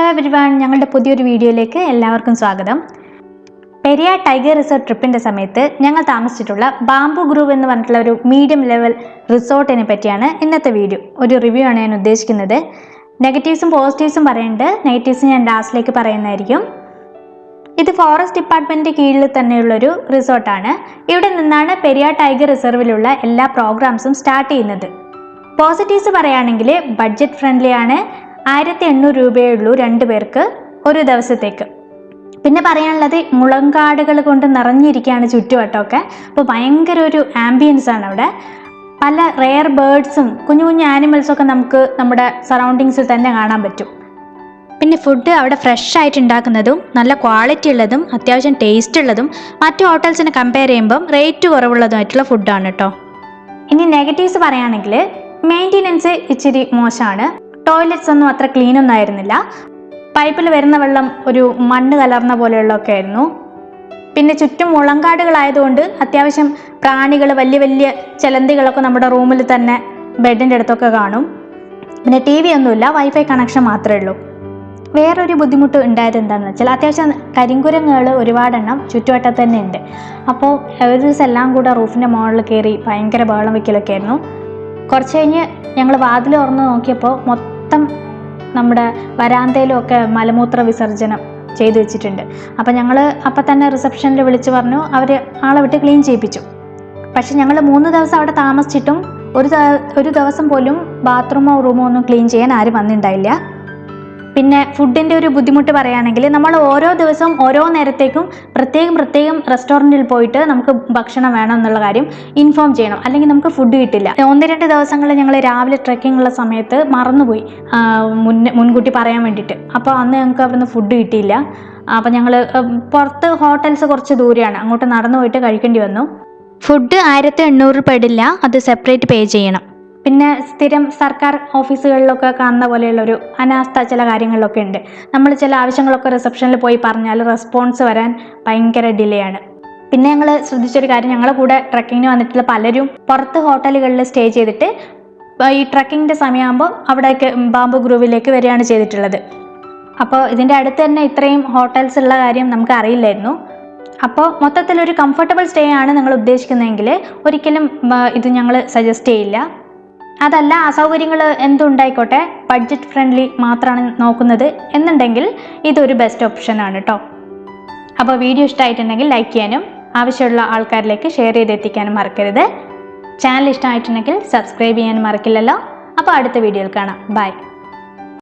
Hello everyone, ഞങ്ങളുടെ പുതിയൊരു വീഡിയോയിലേക്ക് എല്ലാവർക്കും സ്വാഗതം. പെരിയാർ ടൈഗർ റിസോർട്ട് ട്രിപ്പിൻ്റെ സമയത്ത് ഞങ്ങൾ താമസിച്ചിട്ടുള്ള ബാംബു ഗ്രൂവ് എന്ന് പറഞ്ഞിട്ടുള്ള ഒരു മീഡിയം ലെവൽ റിസോർട്ടിനെ പറ്റിയാണ് ഇന്നത്തെ വീഡിയോ. ഒരു റിവ്യൂ ആണ് ഞാൻ ഉദ്ദേശിക്കുന്നത്. നെഗറ്റീവ്സും പോസിറ്റീവ്സും പറയുന്നുണ്ട്, നെഗറ്റീവ്സ് ഞാൻ ലാസ്റ്റിലേക്ക് പറയുന്നതായിരിക്കും. ഇത് ഫോറസ്റ്റ് ഡിപ്പാർട്ട്മെൻറ്റിൻ്റെ കീഴിൽ തന്നെയുള്ളൊരു റിസോർട്ടാണ്. ഇവിടെ നിന്നാണ് പെരിയാർ ടൈഗർ റിസർവിലുള്ള എല്ലാ പ്രോഗ്രാംസും സ്റ്റാർട്ട് ചെയ്യുന്നത്. പോസിറ്റീവ്സ് പറയുകയാണെങ്കിൽ ബഡ്ജറ്റ് ഫ്രണ്ട്ലി ആണ്. 1800 രൂപയേ ഉള്ളൂ 2 പേർക്ക് ഒരു ദിവസത്തേക്ക്. പിന്നെ പറയാനുള്ളത്, മുളങ്കാടുകൾ കൊണ്ട് നിറഞ്ഞിരിക്കുകയാണ് ചുറ്റുവട്ടമൊക്കെ. അപ്പോൾ ഭയങ്കര ഒരു ആംബിയൻസ് ആണ് അവിടെ. പല റെയർ ബേർഡ്സും കുഞ്ഞു കുഞ്ഞു ആനിമൽസൊക്കെ നമുക്ക് നമ്മുടെ സറൗണ്ടിങ്സിൽ തന്നെ കാണാൻ പറ്റും. പിന്നെ ഫുഡ് അവിടെ ഫ്രഷ് ആയിട്ട് ഉണ്ടാക്കുന്നതും നല്ല ക്വാളിറ്റി ഉള്ളതും അത്യാവശ്യം ടേസ്റ്റ് ഉള്ളതും മറ്റു ഹോട്ടൽസിനെ കമ്പയർ ചെയ്യുമ്പം റേറ്റ് കുറവുള്ളതുമായിട്ടുള്ള ഫുഡാണ് കേട്ടോ. ഇനി നെഗറ്റീവ്സ് പറയുകയാണെങ്കിൽ മെയിൻ്റെനൻസ് ഇച്ചിരി മോശമാണ്. ടോയ്ലറ്റ്സ് ഒന്നും അത്ര ക്ലീൻ ഒന്നും ആയിരുന്നില്ല. പൈപ്പിൽ വരുന്ന വെള്ളം ഒരു മണ്ണ് കലർന്ന പോലെയുള്ളതൊക്കെ ആയിരുന്നു. പിന്നെ ചുറ്റും മുളങ്കാടുകളായതുകൊണ്ട് അത്യാവശ്യം പ്രാണികൾ, വലിയ വലിയ ചിലന്തികളൊക്കെ നമ്മുടെ റൂമിൽ തന്നെ ബെഡിൻ്റെ അടുത്തൊക്കെ കാണും. പിന്നെ TV ഒന്നുമില്ല, വൈഫൈ കണക്ഷൻ മാത്രമേ ഉള്ളൂ. വേറൊരു ബുദ്ധിമുട്ട് ഉണ്ടായത് എന്താണെന്ന് വെച്ചാൽ, അത്യാവശ്യം കരിങ്കുരങ്ങുകൾ ഒരുപാടെണ്ണം ചുറ്റുവട്ടത്ത് തന്നെ ഉണ്ട്. അപ്പോൾ ഒരു ദിവസം എല്ലാം കൂടെ റൂഫിൻ്റെ മുകളിൽ കയറി ഭയങ്കര ബഹളം വയ്ക്കലൊക്കെ ആയിരുന്നു. കുറച്ച് കഴിഞ്ഞ് ഞങ്ങൾ വാതിൽ തുറന്ന് നോക്കിയപ്പോൾ മൊത്തം നമ്മുടെ വരാന്തയിലും ഒക്കെ മലമൂത്ര വിസർജനം ചെയ്തു വെച്ചിട്ടുണ്ട്. അപ്പോൾ ഞങ്ങൾ അപ്പം തന്നെ റിസപ്ഷനിൽ വിളിച്ച് പറഞ്ഞു, അവർ ആളെ വിട്ട് ക്ലീൻ ചെയ്യിപ്പിച്ചു. പക്ഷെ ഞങ്ങൾ 3 ദിവസം അവിടെ താമസിച്ചിട്ടും ഒരു ദിവസം പോലും ബാത്റൂമോ റൂമോ ഒന്നും ക്ലീൻ ചെയ്യാൻ ആരും വന്നിട്ടുണ്ടായില്ല. പിന്നെ ഫുഡിൻ്റെ ഒരു ബുദ്ധിമുട്ട് പറയുകയാണെങ്കിൽ, നമ്മൾ ഓരോ ദിവസവും ഓരോ നേരത്തേക്കും പ്രത്യേകം റെസ്റ്റോറൻറ്റിൽ പോയിട്ട് നമുക്ക് ഭക്ഷണം വേണം എന്നുള്ള കാര്യം ഇൻഫോം ചെയ്യണം, അല്ലെങ്കിൽ നമുക്ക് ഫുഡ് കിട്ടില്ല. 1-2 ദിവസങ്ങളിൽ ഞങ്ങൾ രാവിലെ ട്രെക്കിംഗ് ഉള്ള സമയത്ത് മറന്നുപോയി മുൻകൂട്ടി പറയാൻ വേണ്ടിയിട്ട്. അപ്പോൾ അന്ന് ഞങ്ങൾക്ക് അവിടുന്ന് ഫുഡ് കിട്ടിയില്ല. അപ്പോൾ ഞങ്ങൾ പുറത്ത് ഹോട്ടൽസ് കുറച്ച് ദൂരെയാണ്, അങ്ങോട്ട് നടന്നു പോയിട്ട് കഴിക്കേണ്ടി വന്നു. ഫുഡ് 1800 പെടില്ല, അത് സെപ്പറേറ്റ് പേ ചെയ്യണം. പിന്നെ സ്ഥിരം സർക്കാർ ഓഫീസുകളിലൊക്കെ കാണുന്ന പോലെയുള്ളൊരു അനാസ്ഥ ചില കാര്യങ്ങളിലൊക്കെ ഉണ്ട്. നമ്മൾ ചില ആവശ്യങ്ങളൊക്കെ റിസപ്ഷനിൽ പോയി പറഞ്ഞാൽ റെസ്പോൺസ് വരാൻ ഭയങ്കര ഡിലേ ആണ്. പിന്നെ ഞങ്ങൾ ശ്രദ്ധിച്ചൊരു കാര്യം, ഞങ്ങളുടെ കൂടെ ട്രക്കിങ്ങിന് വന്നിട്ടുള്ള പലരും പുറത്ത് ഹോട്ടലുകളിൽ സ്റ്റേ ചെയ്തിട്ട് ഈ ട്രക്കിങ്ങിൻ്റെ സമയമാകുമ്പോൾ അവിടേക്ക് ബാംബു ഗ്രൂവിലേക്ക് വരികയാണ് ചെയ്തിട്ടുള്ളത്. അപ്പോൾ ഇതിൻ്റെ അടുത്ത് തന്നെ ഇത്രയും ഹോട്ടൽസ് ഉള്ള കാര്യം നമുക്ക് അറിയില്ലായിരുന്നു. അപ്പോൾ മൊത്തത്തിലൊരു കംഫർട്ടബിൾ സ്റ്റേ ആണ് നിങ്ങൾ ഉദ്ദേശിക്കുന്നതെങ്കിൽ ഒരിക്കലും ഇത് ഞങ്ങൾ സജസ്റ്റ് ചെയ്യില്ല. അതല്ല, അസൗകര്യങ്ങൾ എന്തുണ്ടായിക്കോട്ടെ, ബഡ്ജറ്റ് ഫ്രണ്ട്ലി മാത്രമാണ് നോക്കുന്നത് എന്നുണ്ടെങ്കിൽ ഇതൊരു ബെസ്റ്റ് ഓപ്ഷനാണ് കേട്ടോ. അപ്പോൾ വീഡിയോ ഇഷ്ടമായിട്ടുണ്ടെങ്കിൽ ലൈക്ക് ചെയ്യാനും ആവശ്യമുള്ള ആൾക്കാരിലേക്ക് ഷെയർ ചെയ്തെത്തിക്കാനും മറക്കരുത്. ചാനൽ ഇഷ്ടമായിട്ടുണ്ടെങ്കിൽ സബ്സ്ക്രൈബ് ചെയ്യാനും മറക്കില്ലല്ലോ. അപ്പോൾ അടുത്ത വീഡിയോയിൽ കാണാം. ബൈ.